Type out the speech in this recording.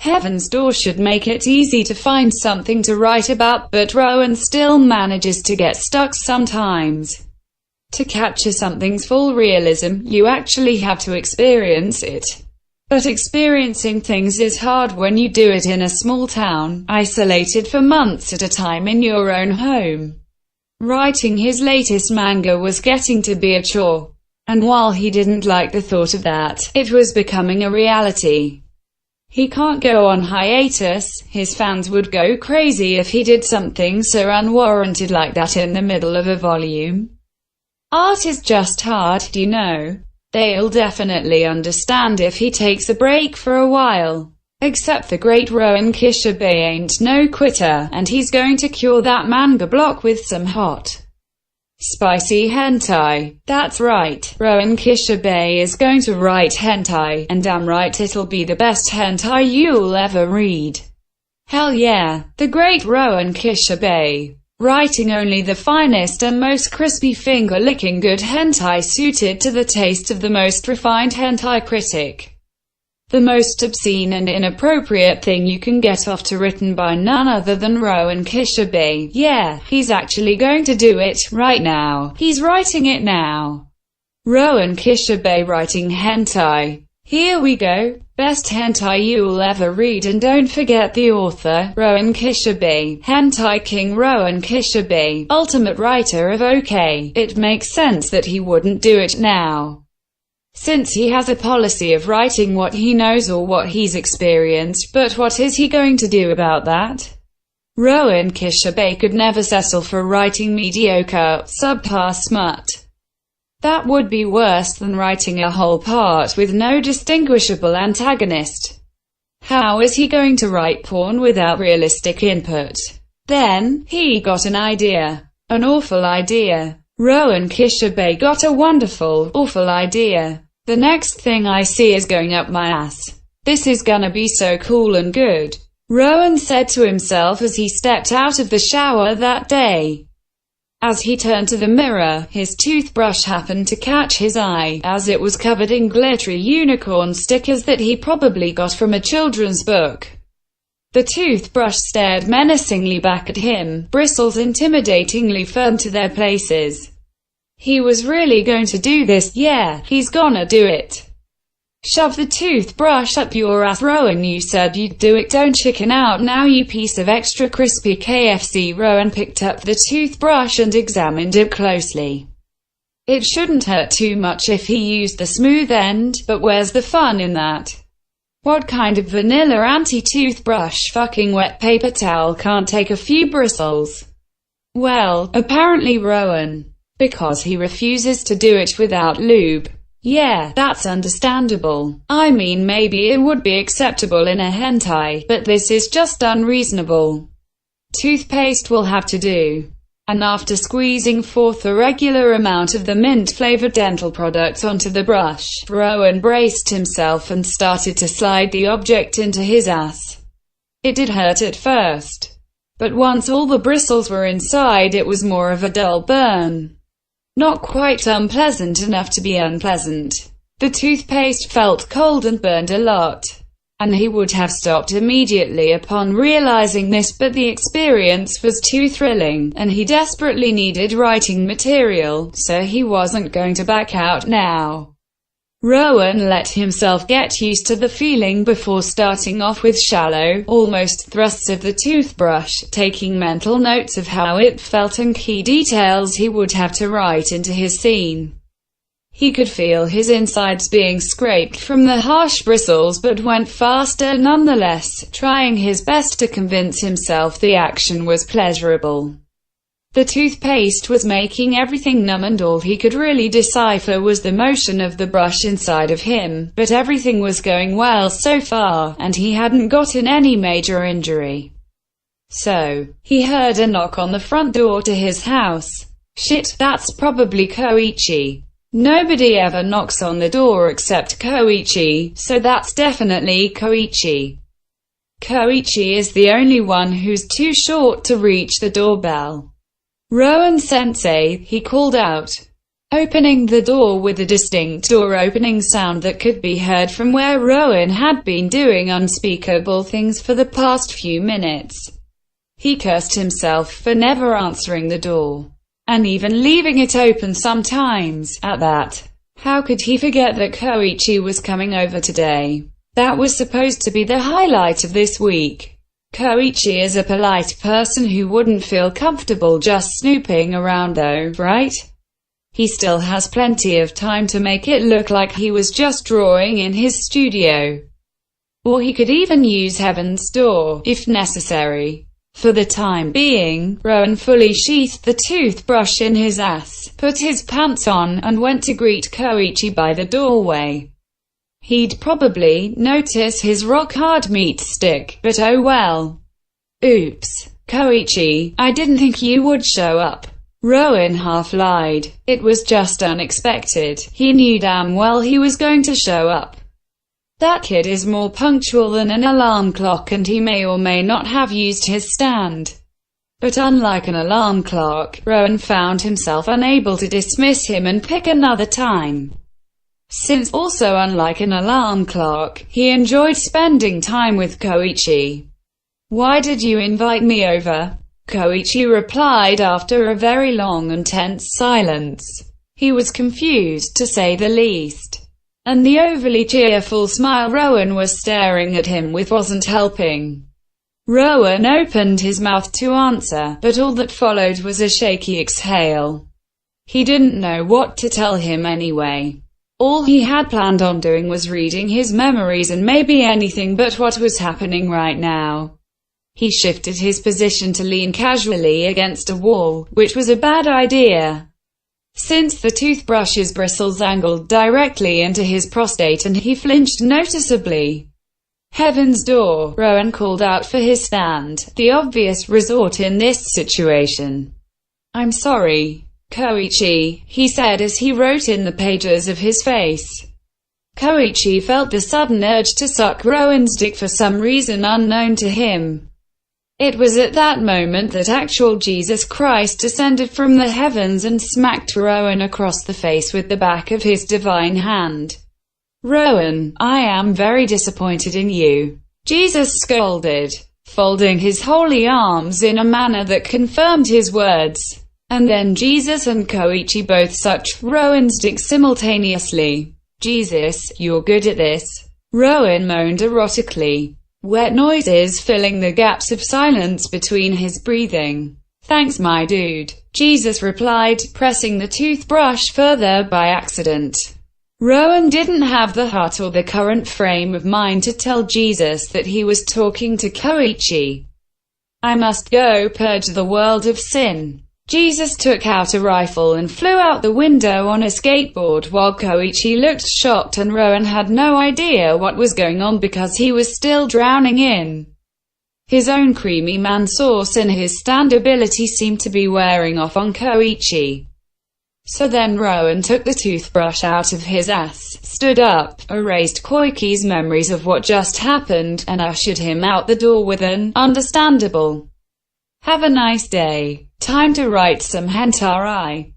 Heaven's Door should make it easy to find something to write about, but Rowan still manages to get stuck sometimes. To capture something's full realism, you actually have to experience it. But experiencing things is hard when you do it in a small town, isolated for months at a time in your own home. Writing his latest manga was getting to be a chore. And while he didn't like the thought of that, it was becoming a reality. He can't go on hiatus. His fans would go crazy if he did something so unwarranted like that in the middle of a volume. Art is just hard, you know. They'll definitely understand if he takes a break for a while. Except the great Rowan Kishibe ain't no quitter, and he's going to cure that manga block with some hot, spicy hentai. That's right, Rowan Kishibe is going to write hentai, and damn right it'll be the best hentai you'll ever read. Hell yeah, the great Rowan Kishibe. Writing only the finest and most crispy finger-licking good hentai suited to the taste of the most refined hentai critic. The most obscene and inappropriate thing you can get off to, written by none other than Rowan Kishibe. Yeah, he's actually going to do it, right now. He's writing it now. Rowan Kishibe writing hentai. Here we go. Best hentai you'll ever read, and don't forget the author, Rowan Kishibe. Hentai King Rowan Kishibe, ultimate writer of OK. It makes sense that he wouldn't do it now, since he has a policy of writing what he knows or what he's experienced, but what is he going to do about that? Rowan Kishibe could never settle for writing mediocre, subpar smut. That would be worse than writing a whole part with no distinguishable antagonist. How is he going to write porn without realistic input? Then, he got an idea. An awful idea. Rowan Kishibe got a wonderful, awful idea. The next thing I see is going up my ass. This is gonna be so cool and good, Rowan said to himself as he stepped out of the shower that day. As he turned to the mirror, his toothbrush happened to catch his eye, as it was covered in glittery unicorn stickers that he probably got from a children's book. The toothbrush stared menacingly back at him, bristles intimidatingly firm to their places. He was really going to do this, yeah, he's gonna do it. Shove the toothbrush up your ass, Rowan, you said you'd do it, don't chicken out now, you piece of extra crispy KFC. Rowan picked up the toothbrush and examined it closely. It shouldn't hurt too much if he used the smooth end, but where's the fun in that? What kind of vanilla anti-toothbrush fucking wet paper towel can't take a few bristles? Well, apparently Rowan. Because he refuses to do it without lube. Yeah, that's understandable. I mean, maybe it would be acceptable in a hentai, but this is just unreasonable. Toothpaste will have to do. And after squeezing forth a regular amount of the mint-flavored dental product onto the brush, Rowan braced himself and started to slide the object into his ass. It did hurt at first, but once all the bristles were inside, it was more of a dull burn. Not quite unpleasant enough to be unpleasant. The toothpaste felt cold and burned a lot, and he would have stopped immediately upon realizing this, but the experience was too thrilling, and he desperately needed writing material, so he wasn't going to back out now. Rowan let himself get used to the feeling before starting off with shallow, almost thrusts of the toothbrush, taking mental notes of how it felt and key details he would have to write into his scene. He could feel his insides being scraped from the harsh bristles, but went faster nonetheless, trying his best to convince himself the action was pleasurable. The toothpaste was making everything numb, and all he could really decipher was the motion of the brush inside of him, but everything was going well so far, and he hadn't gotten any major injury. So, he heard a knock on the front door to his house. Shit, that's probably Koichi. Nobody ever knocks on the door except Koichi, so that's definitely Koichi. Koichi is the only one who's too short to reach the doorbell. Rowan-sensei, he called out. opening the door with a distinct door-opening sound that could be heard from where Rowan had been doing unspeakable things for the past few minutes. He cursed himself for never answering the door, and even leaving it open sometimes, at that. How could he forget that Koichi was coming over today? That was supposed to be the highlight of this week. Koichi is a polite person who wouldn't feel comfortable just snooping around though, right? He still has plenty of time to make it look like he was just drawing in his studio. Or he could even use Heaven's Door, if necessary. For the time being, Rowan fully sheathed the toothbrush in his ass, put his pants on, and went to greet Koichi by the doorway. He'd probably notice his rock-hard meat stick, but oh well. Oops. Koichi, I didn't think you would show up. Rowan half lied. It was just unexpected. He knew damn well he was going to show up. That kid is more punctual than an alarm clock, and he may or may not have used his stand. But unlike an alarm clock, Rowan found himself unable to dismiss him and pick another time. Since, also unlike an alarm clock, he enjoyed spending time with Koichi. "Why did you invite me over?" Koichi replied after a very long and tense silence. He was confused, to say the least. And the overly cheerful smile Rowan was staring at him with wasn't helping. Rowan opened his mouth to answer, but all that followed was a shaky exhale. He didn't know what to tell him anyway. All he had planned on doing was reading his memories and maybe anything but what was happening right now. He shifted his position to lean casually against a wall, which was a bad idea, since the toothbrush's bristles angled directly into his prostate and he flinched noticeably. "Heaven's Door," Rowan called out for his stand, the obvious resort in this situation. "I'm sorry, Koichi," he said as he wrote in the pages of his face. Koichi felt the sudden urge to suck Rowan's dick for some reason unknown to him. It was at that moment that actual Jesus Christ descended from the heavens and smacked Rowan across the face with the back of his divine hand. "Rowan, I am very disappointed in you," Jesus scolded, folding his holy arms in a manner that confirmed his words. And then Jesus and Koichi both sucked Rowan's dick simultaneously. "Jesus, you're good at this," Rowan moaned erotically, wet noises filling the gaps of silence between his breathing. "Thanks, my dude," Jesus replied, pressing the toothbrush further by accident. Rowan didn't have the heart or the current frame of mind to tell Jesus that he was talking to Koichi. "I must go purge the world of sin." Jesus took out a rifle and flew out the window on a skateboard while Koichi looked shocked, and Rowan had no idea what was going on because he was still drowning in his own creamy man sauce, and his stand ability seemed to be wearing off on Koichi. So then Rowan took the toothbrush out of his ass, stood up, erased Koichi's memories of what just happened, and ushered him out the door with an understandable "Have a nice day. Time to write some hentai."